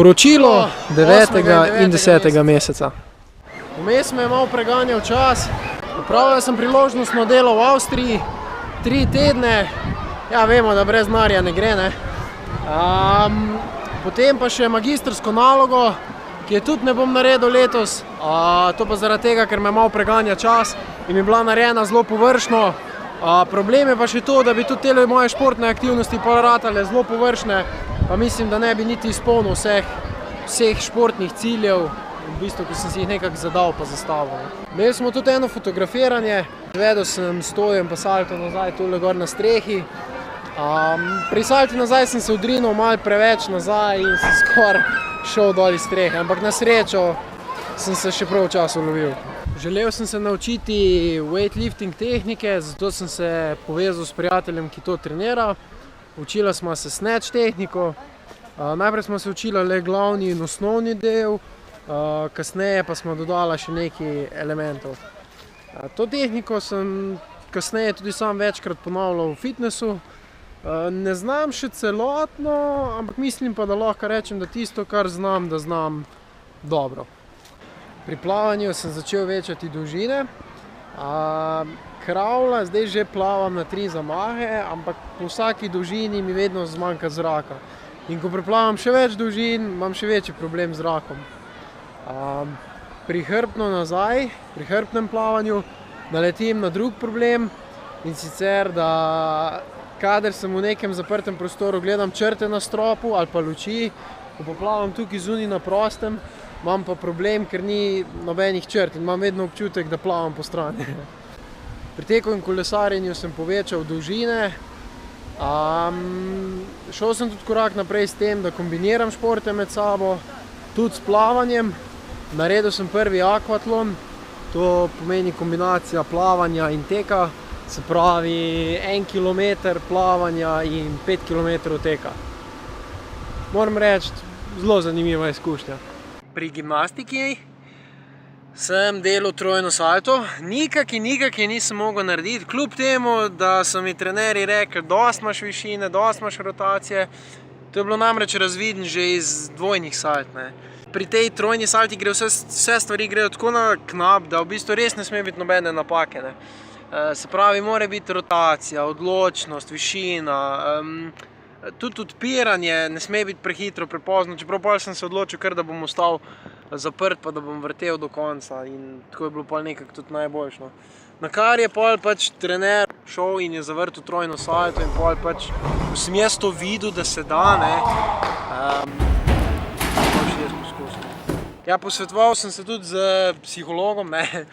Poročilo 9. in 10. meseca. Vmes me je malo preganjal čas. Opravljal sem priložnostno delo v Avstriji, 3 tedne. Ja, vemo, da brez denarja ne gre, ne. Potem pa še magistrsko nalogo, ki je tudi ne bom naredil letos. To pa zaradi tega, ker me malo preganja čas in je bila narejena zelo površno. Problem je pa še to, da bi tudi te moje športne aktivnosti pol ratale zelo površne, pa mislim, da ne bi niti izpolnil vseh športnih ciljev, v bistvu, ki sem si jih nekako zadal pa zastavil. Imeli smo tudi eno fotografiranje, izvedel sem stojem pa salto nazaj tule gor na strehi. Pri salti nazaj sem se odrinil malo preveč nazaj in sem skoraj šel dol iz strehe, ampak na srečo sem se še prav v času ulovil. Želel sem se naučiti weightlifting tehnike, zato sem se povezal s prijateljem, ki to trenira. Učila smo se snatch tehniko. Najprej smo se učila le glavni in osnovni del, kasneje pa smo dodala še nekaj elementov. To tehniko sem kasneje tudi sam večkrat ponavljal v fitnessu. Ne znam še celotno, ampak mislim pa, da lahko rečem, da tisto, kar znam, da znam dobro. Pri plavanju sem začel večati dolžine. Kravla, zdaj že plavam na 3 zamahe, ampak po vsaki dolžini mi vedno zmanjka zraka. In ko preplavam še več dolžin, imam še večji problem z zrakom. Prihrbtno nazaj, pri hrbtnem plavanju, naletim na drug problem in sicer, da kadar sem v nekem zaprtem prostoru, gledam črte na stropu ali pa luči, ko pa plavam tukaj zunaj na prostem, imam pa problem, ker ni nobenih črt in imam vedno občutek, da plavam po strani. Pri teku in kolesarjenju sem povečal dolžine. Šel sem tudi korak naprej s tem, da kombiniram športe med sabo, tudi s plavanjem. Naredil sem prvi akvatlon, to pomeni kombinacija plavanja in teka, se pravi 1 kilometer plavanja in 5 kilometrov teka. Moram reči, zelo zanimiva izkušnja. Pri gimnastiki sem delal trojno salto, nikaki nisem mogel narediti, kljub temu, da so mi trenerji rekli, dosti imaš višine, dosti imaš rotacije. To je bilo namreč razvidno že iz dvojnih salt, ne. Pri tej trojni salti gre vse stvari grejo tako na knap, da v bistvu res ne sme biti nobene napake, ne. Se pravi, mora biti rotacija, odločnost, višina, tudi odpiranje ne sme biti prehitro, prepozno, čeprav pol sem se odločil kar, da bom ostal zaprt, pa da bom vrtel do konca in tako je bilo pol nekako tudi najboljše. Na kar je pol pač trener šel in je zavrtel trojno salto in pol pač, ko sem jaz to videl, da se da, ne, ja, posvetoval sem se tudi z psihologom, ne.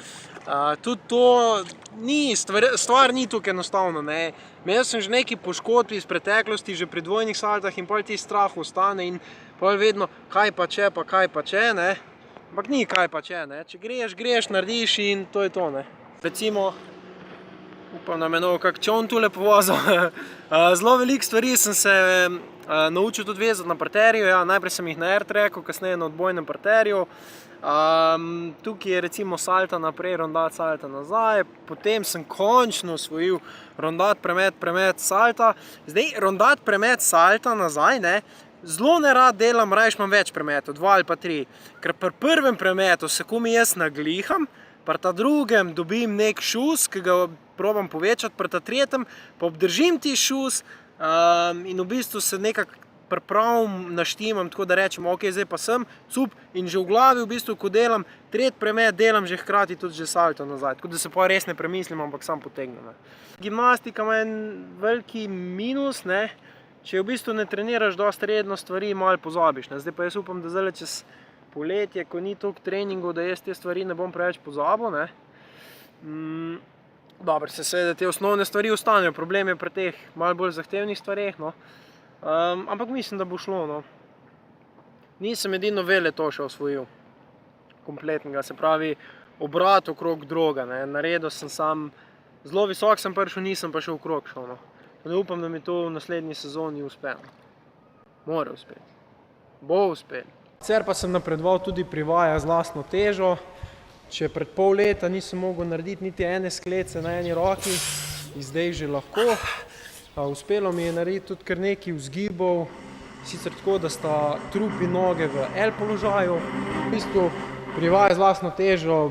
Tudi to ni, stvar ni tukaj enostavno, ne. Imel sem že nekaj poškodb iz preteklosti, že pri dvojnih saltah in pol ti strah ostane in pol vedno, kaj pa če, ne. Ampak ni kaj pa če, ne. Če greš, narediš in to je to, ne. Recimo, upam, da me ne bo kak čon tule povozil. Zelo veliko stvari sem se naučil tudi vezati na parterju, ja, najprej sem jih na airtracku, kasneje na odbojnem parterju. Tukaj je recimo salta naprej, rondat, salta nazaj, potem sem končno osvojil rondat, premet, salta. Zdaj, rondat, premet, salta nazaj, ne, zelo nerad delam, rajš imam več premetov, 2 ali pa 3, ker pri prvem premetu se komi jaz nagliham, pri ta drugem dobim nek šus, ki ga probam povečati, pri ta tretjem pa obdržim ti šus in v bistvu se nekako pripravim, naštimam, tako da rečem, ok, zdaj pa sem, cup, in že v glavi v bistvu, ko delam tretji premet, delam že hkrati tudi že salto nazaj, tako da se pa res ne premislim, ampak sam potegnem. Gimnastika ima en veliki minus, ne, če v bistvu ne treniraš dosti redno, stvari malo pozabiš, ne. Zdaj pa jaz upam, da zdaj čez poletje, ko ni toliko treningov, da jaz te stvari ne bom preveč pozabil, ne. Dobro, se seveda te osnovne stvari ostanejo, problem je pri teh malo bolj zahtevnih stvareh, no. Ampak mislim, da bo šlo, no. Nisem edino veleto še osvojil, kompletnega, se pravi obrat okrog droga, ne. Naredil sem sam, zelo visok sem prišel, nisem pa še okrog šel, no. Ne upam, da mi to v naslednji sezoni uspe. Mora uspeti. Bo uspeti. Sicer pa sem napredoval tudi pri vajah z lastno težo. Če pred pol leta nisem mogel narediti niti ene sklece na eni roki, zdaj že lahko. Uspelo mi je narediti tudi kar nekaj vzgibov, sicer tako, da sta trup in noge v L položaju. V bistvu pri vaji z lastno težo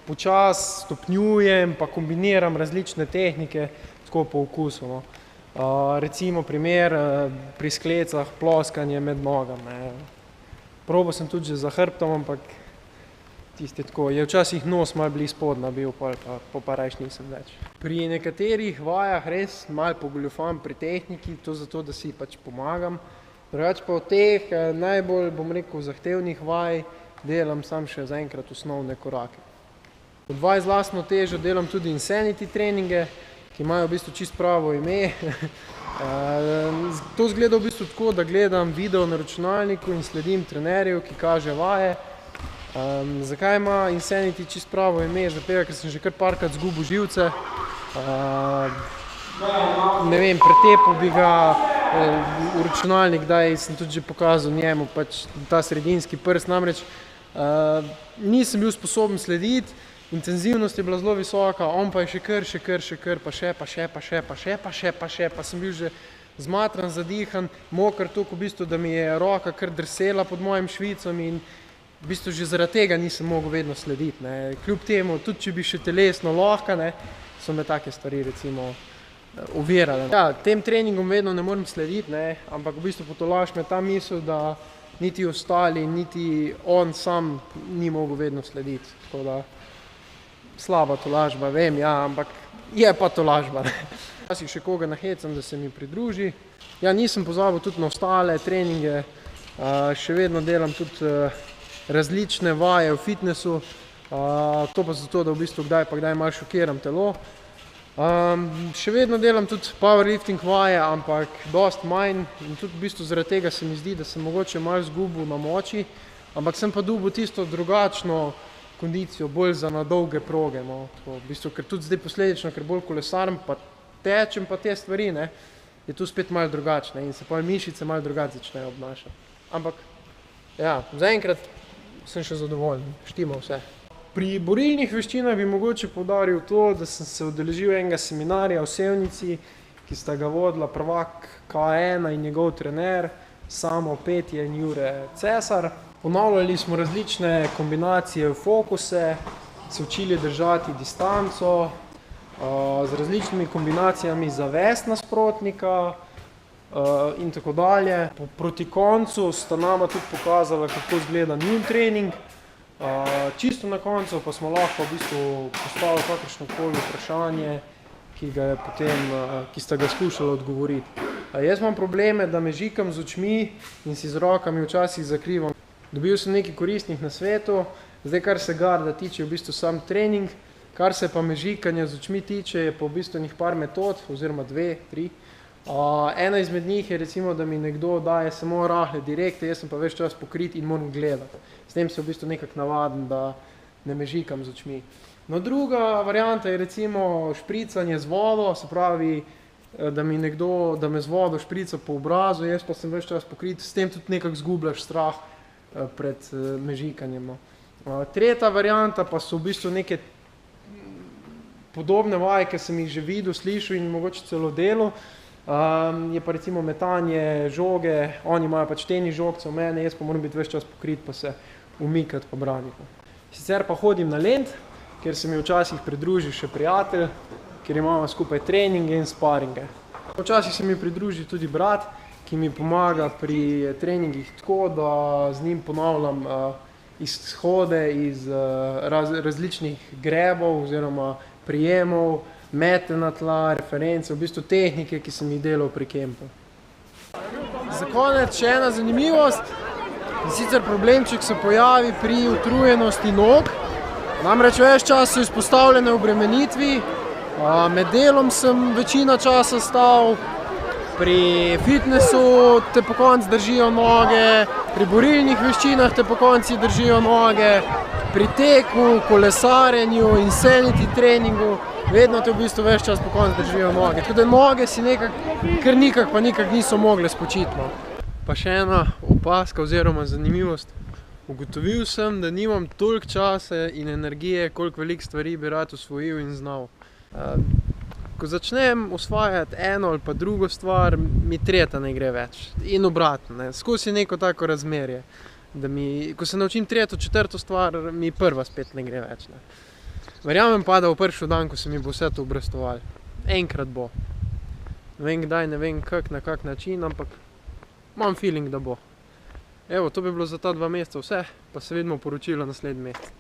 počasi stopnjujem, pa kombiniram različne tehnike, tako po okusu, no. Recimo primer pri sklecah ploskanje med nogami. Probal sem tudi že za hrbtom, ampak tisti tako, je včasih nos malo blizu spodnja bil, pa rajš nisem več. Pri nekaterih vajah res malo pogoljufam pri tehniki, to zato, da si pač pomagam. Drugače pa od teh najbolj, bom rekel, zahtevnih vaj delam sam še zaenkrat osnovne korake. Od vaj z lastno težo delam tudi insanity treninge, ki imajo v bistvu čisto pravo ime. To izgleda v bistvu tako, da gledam video na računalniku in sledim trenerju, ki kaže vaje. Zakaj ima insanity čisto pravo ime? Zato, ker sem že kar parkrat izgubil živce. Ne vem, pretepal bi ga v računalnik, kdaj sem tudi že pokazal njemu, pač ta sredinski prst. Namreč nisem bil sposoben slediti, intenzivnost je bila zelo visoka, on pa je še kar, pa še, pa sem bil že zmatran, zadihan, moker toliko v bistvu, da mi je roka kar drsela pod mojim švicom in v bistvu že zaradi tega nisem mogel vedno slediti, ne. Kljub temu, tudi če bi še telesno lahko, ne, so me take stvari recimo ovirale. Ja, tem treningom vedno ne morem slediti, ne, ampak v bistvu potolaži me ta misel, da niti ostali, niti on sam ni mogel vedno slediti. Tako da slaba tolažba, vem, ja, ampak je pa tolažba. Včasih še koga nahecam, da se mi pridruži. Ja, nisem pozabil tudi na ostale treninge, še vedno delam tudi različne vaje v fitnessu, to pa zato, da v bistvu kdaj pa kdaj malo šokiram telo. Še vedno delam tudi powerlifting vaje, ampak dosti manj in tudi v bistvu zaradi tega se mi zdi, da sem mogoče malo izgubil na moči, ampak sem pa dobil tisto drugačno kondicijo, bolj za na dolge proge, no. V bistvu, ker tudi zdaj posledično, ker bolj kolesarim pa tečem pa te stvari, ne, je tu spet malo drugačne in se pa mišice malo drugače začnejo obnašati. Ampak ja, zaenkrat sem še zadovoljen, štima vse. Pri borilnih veščinah bi mogoče poudaril to, da sem se udeležil enega seminarja v Sevnici, ki sta ga vodila prvak K1 in njegov trener Samo Petje in Jure Cesar. Ponavljali smo različne kombinacije, fokuse, se učili držati distanco, z različnimi kombinacijami zavest nasprotnika in tako dalje. Proti koncu sta nama tudi pokazala, kako izgleda njun trening. Čisto na koncu pa smo lahko v bistvu postavili kakršnokoli vprašanje, ki sta ga skušali odgovoriti. Jaz imam probleme, da me žikam z očmi in si z rokami včasih zakrivam. Dobil sem nekaj koristnih nasvetov, zdaj kar se garda tiče, v bistvu sam trening, kar se pa mežikanja z očmi tiče, je pa v bistvu njih par metod, oziroma 2, 3. Ena izmed njih je recimo, da mi nekdo daje samo rahle direkte, jaz sem pa ves čas pokrit in moram gledati. S tem se v bistvu nekako navadim, da ne mežikam z očmi. No, druga varianta je recimo špricanje z vodo, se pravi, da me z vodo šprica po obrazu, jaz pa sem ves čas pokrit, s tem tudi nekako zgubljaš strah pred mežikanjem. Tretja varianta pa so v bistvu neke podobne vaje, ki sem jih že videl, slišal in mogoče celo delal. Je pa recimo metanje žoge, oni imajo pač tenis žogce v mene, jaz pa moram biti ves čas pokrit pa se umikati pa braniti. Sicer pa hodim na Lent, kjer se mi včasih pridruži še prijatelj, kjer imamo skupaj treninge in sparinge. Včasih se mi pridruži tudi brat, ki mi pomaga pri treningih tako, da z njim ponavljam izhode iz različnih grebov oziroma prijemov, mete na tla, reference, v bistvu tehnike, ki sem jih delal pri kempu. Za konec še ena zanimivost, in sicer problemček se pojavi pri utrujenosti nog. Namreč ves čas so izpostavljene obremenitvi, med delom sem večino časa stal, pri fitnessu te pokonci držijo noge, pri borilnih veščinah te pokonci držijo noge, pri teku, kolesarjenju, insanity treningu, vedno te v bistvu ves čas pokonci držijo noge. Tako da noge si kar nikak niso mogle spočiti. Pa še ena opaska oziroma zanimivost. Ugotovil sem, da nimam toliko časa in energije, koliko veliko stvari bi rad osvojil in znal. ko začnem osvajati eno ali pa drugo stvar, mi tretja ne gre več. In obratno, ne. Skozi neko tako razmerje. Ko se naučim tretjo, četrto stvar, mi prva spet ne gre več. Ne. Verjamem pa, da bo prišel dan, ko se mi bo vse to obrestovalo. Enkrat bo. Ne vem kdaj, ne vem kak, na kak način, ampak imam feeling, da bo. Evo, to bi bilo za ta 2 meseca vse, pa se vidimo poročilo naslednji mesec.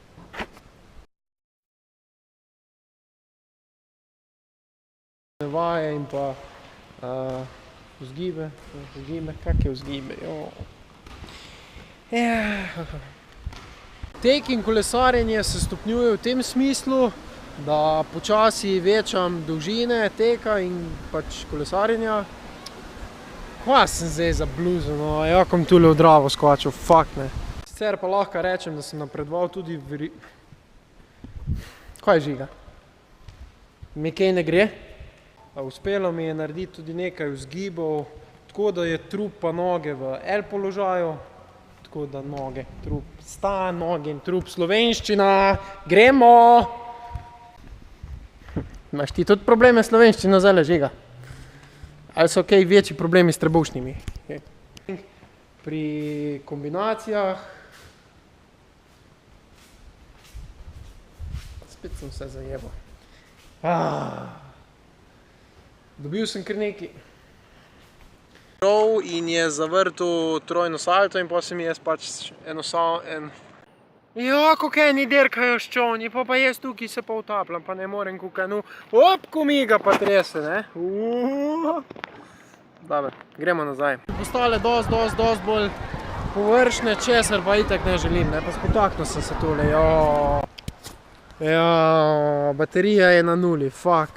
Vaje in pa vzgibe, kak je vzgibe, Tek in kolesarjenje se stopnjuje v tem smislu, da počasi večam dolžine teka in pač kolesarjenja. Kva sem zdaj za bluzo, no, kom tule v Dravo skočil, fuck ne. Sicer pa lahko rečem, da sem napredoval tudi Kaj je žiga? Mi kaj ne gre? Uspelo mi je narediti tudi nekaj vzgibov, tako da je trup pa noge v L položaju, tako da noge, trup, stan, noge in trup, slovenščina, gremo! Imaš ti tudi probleme s slovenščino zdajle, Žiga? Ali so kaj večji problemi s trebušnimi? Pri kombinacijah spet sem se zajebal. Dobil sem kar nekaj. In je zavrtel trojno salto in potem se mi jaz pač kako eni dirkajo s čovni, pa jaz tukaj se pa utapljam, pa ne morem kukaj, ko mi ga pa trese, ne. Dobar, gremo nazaj. Postale dost bolj površne, česar pa itak ne želim, ne, pa spotaknil sem se tole, baterija je na nuli, fuck.